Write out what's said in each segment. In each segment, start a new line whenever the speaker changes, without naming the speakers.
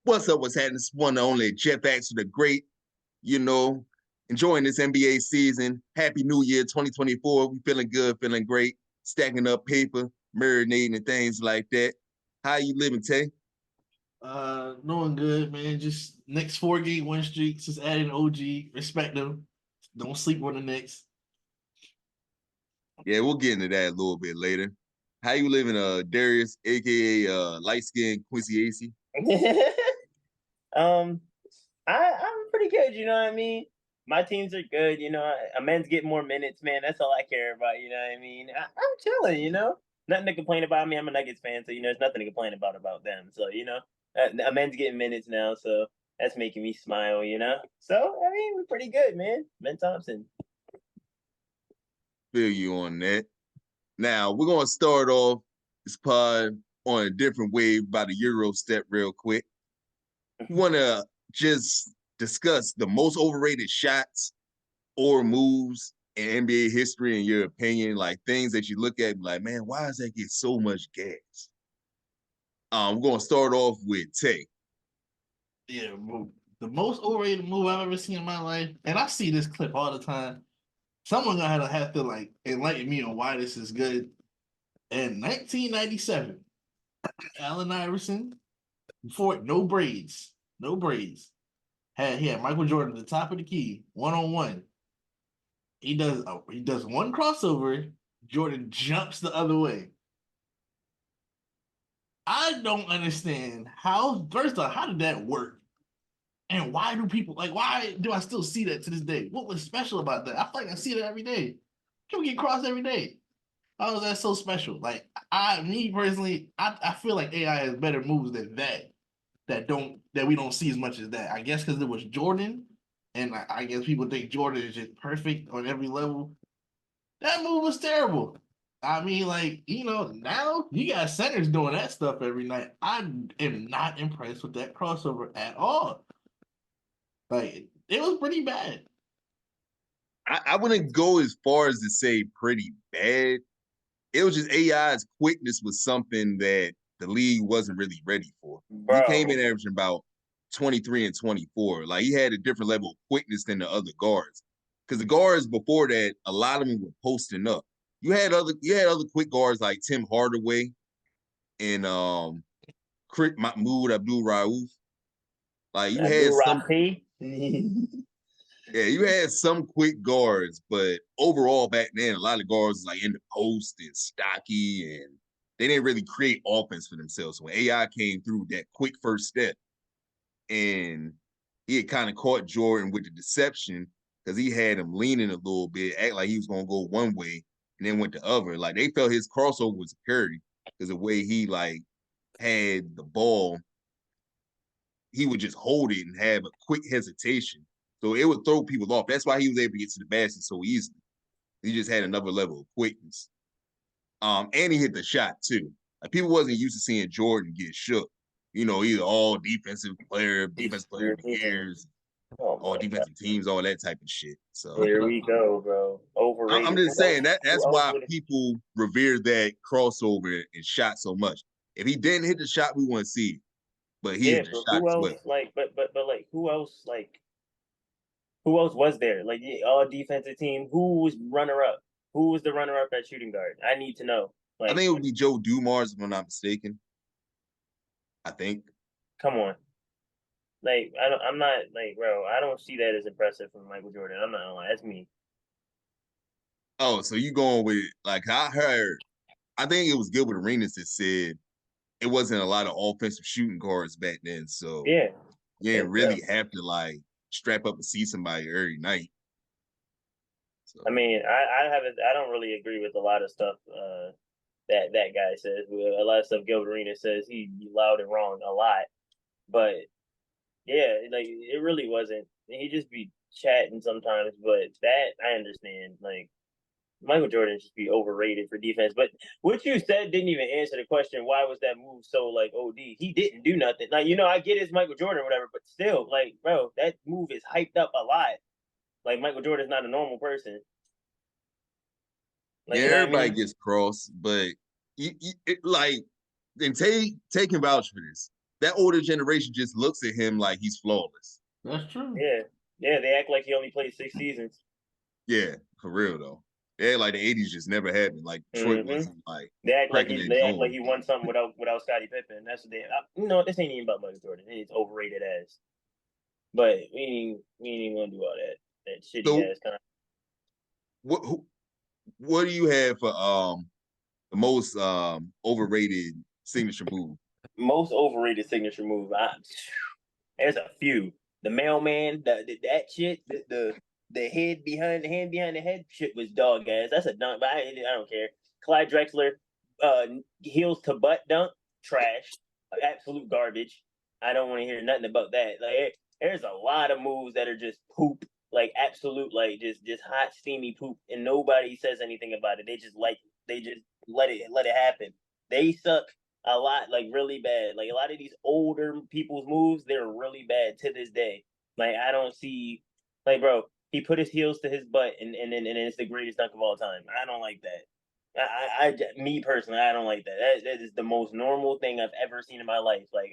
What's up? What's happening? It's one and only Jeff Axe with a great, you know, enjoying this NBA season. Happy New Year 2024. We feeling good, feeling great, stacking up paper, marinating and things like that. How you living, Tay?
Doing good, man. Just next 4 game win streak. Just adding OG. Respect them. Don't sleep on the Knicks.
Yeah, we'll get into that a little bit later. How you living, Darius, aka light skinned Quincy AC?
um, I'm pretty good. You know what I mean? My teams are good. You know, a man's getting more minutes, man. That's all I care about. You know what I mean? I'm chilling. You know, nothing to complain about. Me, I'm a Nuggets fan, so there's nothing to complain about them. So a man's getting minutes now, so that's making me smile. So I mean, we're pretty good, man. Ben Thompson.
Feel you on that. Now we're gonna start off this pod on a different wave about the Euro step real quick. We want to just discuss the most overrated shots or moves in NBA history, in your opinion, like things that you look at and be like, man, why does that get so much gas? We're gonna start off with Tay.
Yeah, the most overrated move I've ever seen in my life, and I see this clip all the time. Someone gonna have to like enlighten me on why this is good. In 1997, Allen Iverson, before no braids, he had Michael Jordan at the top of the key, 1-on-1. He does one crossover. Jordan jumps the other way. I don't understand how. First off, how did that work? And why do people like? Why do I still see that to this day? What was special about that? I feel like I see that every day. People get crossed every day. How is that so special? Like me personally, I feel like AI has better moves than that we don't see as much as that. I guess because it was Jordan, and I guess people think Jordan is just perfect on every level. That move was terrible. I mean, like, now you got centers doing that stuff every night. I am not impressed with that crossover at all. Like, it was pretty bad.
I wouldn't go as far as to say pretty bad. It was just AI's quickness was something that the league wasn't really ready for. He came in
Bro.
averaging about 23 and 24. Like he had a different level of quickness than the other guards. Because the guards before that, a lot of them were posting up. You had other quick guards like Tim Hardaway and Mahmoud Abdul Rauf. Like you had
Abdul
some
Rafi.
Yeah, you had some quick guards, but overall back then, a lot of guards was like in the post and stocky, and they didn't really create offense for themselves. So when AI came through that quick first step, and he had kind of caught Jordan with the deception because he had him leaning a little bit, act like he was gonna go one way, and then went the other. Like they felt his crossover was security because the way he like had the ball, he would just hold it and have a quick hesitation. So it would throw people off. That's why he was able to get to the basket so easily. He just had another level of quickness. And he hit the shot too. Like people wasn't used to seeing Jordan get shook. Either all defensive player of the years,
Oh
all
my god.
defensive teams, all that type of shit. So
Here we go, bro.
I'm
Overrated.
just saying that
Who
that's
else
why
would
people revere that crossover and shot so much. If he didn't hit the shot, we wouldn't see it. But he
yeah,
hit the
but
shot
who
as
else
well.
like but like who else was there? Like all defensive team, who was runner up? Who was the runner up at shooting guard? I need to know.
I
Like,
think it would be Joe Dumars, if I'm not mistaken. I think.
come on. Like I'm not like, bro, I don't see that as impressive from Michael Jordan. I'm not gonna lie, that's me.
Oh, so you going with like I heard? I think it was Gilbert Arenas that said it wasn't a lot of offensive shooting guards back then, so
Yeah.
you didn't
Yeah.
really have to like strap up and see somebody every night.
I
So
mean, I don't really agree with a lot of stuff that guy says. A lot of stuff Gilbert Arenas says he loud and wrong a lot. But yeah, like it really wasn't. He just be chatting sometimes, but that I understand. Like Michael Jordan just be overrated for defense. But what you said didn't even answer the question. Why was that move so like OD? He didn't do nothing. Like I get it's Michael Jordan or whatever, but still, like bro, that move is hyped up a lot. Like Michael Jordan's not a normal person. Like
yeah,
you know what I
everybody
mean?
gets crossed, but like and take and vouch for this. that older generation just looks at him like he's flawless.
That's true.
Yeah, yeah. They act like he only played 6 seasons.
Yeah, for real though. Yeah, like the '80s just never happened. Like Detroit wasn't like
They act like
cracking that
they act like
dome.
he won something without Scottie Pippen. That's what they. You know, this ain't even about Michael Jordan. It's overrated ass. But we ain't even gonna do all that shitty
So
ass kind of.
what do you have for the most overrated signature move?
Most overrated signature move. There's a few. The mailman, that shit, the head behind the hand behind the head shit was dog ass. That's a dunk, but I don't care. Clyde Drexler, heels to butt dunk, trash, absolute garbage. I don't want to hear nothing about that. Like there's a lot of moves that are just poop, like absolute, like just hot steamy poop, and nobody says anything about it. They just let it happen. They suck a lot, like really bad. Like a lot of these older people's moves, they're really bad to this day. Like I don't see, like bro, he put his heels to his butt, and it's the greatest dunk of all time. I don't like that. Me personally, I don't like that. That is the most normal thing I've ever seen in my life. Like,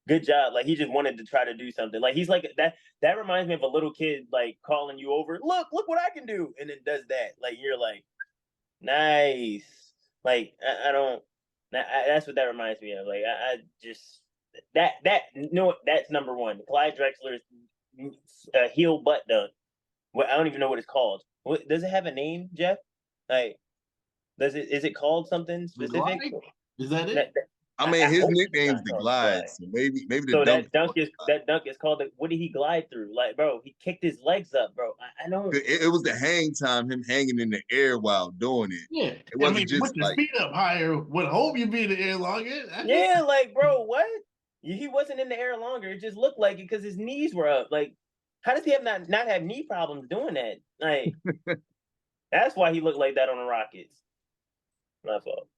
good job. Like he just wanted to try to do something. Like he's like that. That reminds me of a little kid like calling you over. Look what I can do, and then does that. Like you're like, nice. Like I don't. That's what that reminds me of. Like I just that's number one. Clyde Drexler's heel butt dunk. Well, I don't even know what it's called. What, does it have a name, Jeff? Like, is it called something specific?
Is that it?
I mean, his
hope it's
nickname's
not
the
called
Glide, so maybe the
So
dunk.
that dunk is called what did he glide through? Like, bro, he kicked his legs up, bro. I don't.
It was the hang time, him hanging in the air while doing it.
Yeah,
It wasn't
I mean,
just
put your
like
feet up higher. Would hope you be in the air longer.
Yeah, like, bro, what? He wasn't in the air longer. It just looked like it because his knees were up. Like, how does he have not have knee problems doing that? Like, that's why he looked like that on the Rockets. My fault.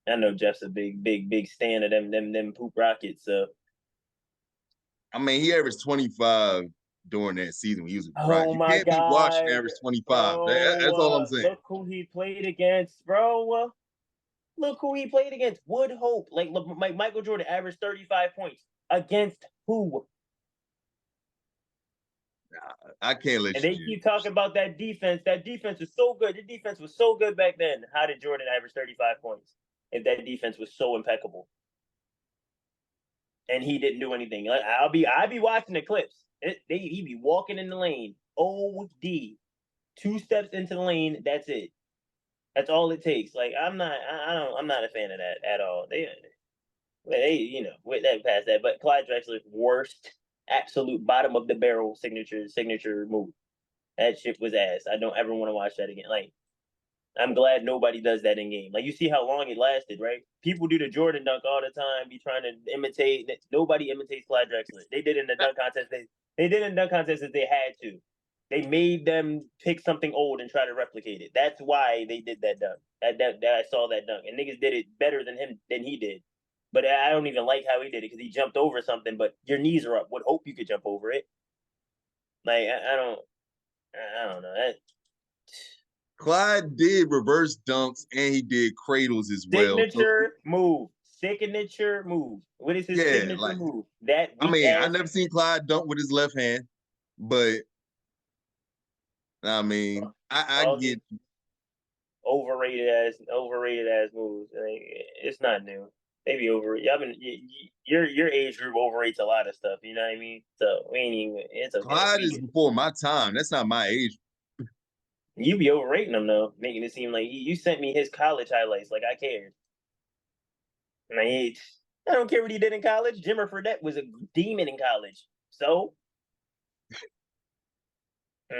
I know Jeff's a big stan of them poop Rockets. So,
I mean, he averaged 25 during that season when he was with the Rockets.
oh
You
my
can't be watching
god,
average 25. That's all I'm
bro,
saying.
look who he played against, bro. Look who he played against. Wood Hope. Like Michael Jordan averaged 35 points against who?
I can't let
And
you
they
do
keep
that.
talking about that defense. That defense was so good. The defense was so good back then. How did Jordan average 35 points if that defense was so impeccable? And he didn't do anything. Like, I'll be watching the clips. He be walking in the lane. OD. 2 steps into the lane. That's it. That's all it takes. Like I'm not a fan of that at all. They you know with that past that. But Clyde Drexler's worst, absolute bottom of the barrel signature move. That shit was ass. I don't ever want to watch that again. Like, I'm glad nobody does that in game. Like, you see how long it lasted, right? People do the Jordan dunk all the time, be trying to imitate. Nobody imitates Clyde Drexler. They did in the dunk contest. They did in the dunk contest that they had to. They made them pick something old and try to replicate it. That's why they did that dunk. That I saw that dunk, and niggas did it better than he did. But I don't even like how he did it because he jumped over something. But your knees are up. Would hope you could jump over it. Like I don't know.
Clyde did reverse dunks and he did cradles as well.
Signature move. Signature move. What is his
Yeah,
signature
like
move? That
I
weak
mean, I
ass.
never seen Clyde dunk with his left hand, but I mean, I
All
get
these overrated ass moves. Like, it's not new. Maybe over. Y'all been your age group overrates a lot of stuff. You know what I mean? So we ain't even. It's okay.
Clyde
We
is
get.
before my time. That's not my age.
You be overrating him though, making it seem like you sent me his college highlights. Like I cared. Like, I don't care what he did in college. Jimmer Fredette was a demon in college. So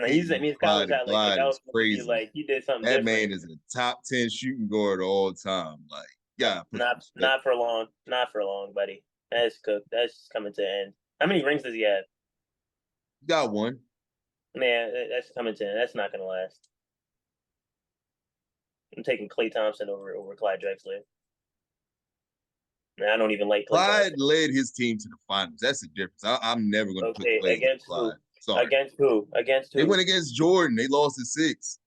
he sent me his college highlights. Like
Clyde
I was
is
supposed to be
crazy.
like he did something
That
different.
man is a top 10 shooting guard all time. Like, yeah,
Not for long. Not for long, buddy. That's cooked. That's coming to an end. How many rings does he have?
got one.
Man, that's coming to an end. That's not gonna last. I'm taking Klay Thompson over Clyde Drexler. Man, I don't even like Klay
Clyde
Thompson.
led his team to the finals. That's the difference. I'm never going to put
Okay,
Clay against
against
Clyde.
who?
Sorry.
Against who? Against
They
who?
went against Jordan. They lost in 6.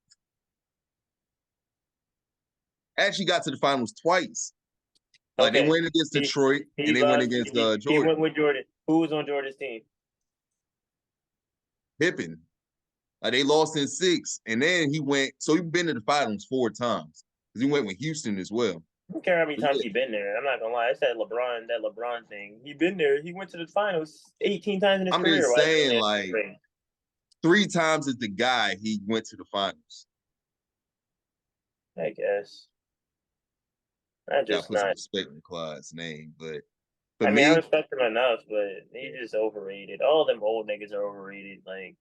Actually got to the finals twice. Like they
Okay.
went against
He
Detroit
he
and they went
lost.
against
He went
Jordan.
with Jordan. Who was on Jordan's team?
Pippen. Like they lost in 6, and then he went. So he's been to the finals 4 times because he went with Houston as well.
I don't care how many
But
times
yeah,
he been there. I'm not gonna lie. It's that LeBron thing. He been there. He went to the finals 18 times in his
I'm
career.
just
Why is he
saying,
only at 6
like
rings?
3 times as the guy he went to the finals.
I guess. I
Got to
just
put some
not.
respect in Clyde's name, but for
I mean, I
me,
respect him enough, but he's just overrated. All them old niggas are overrated. Like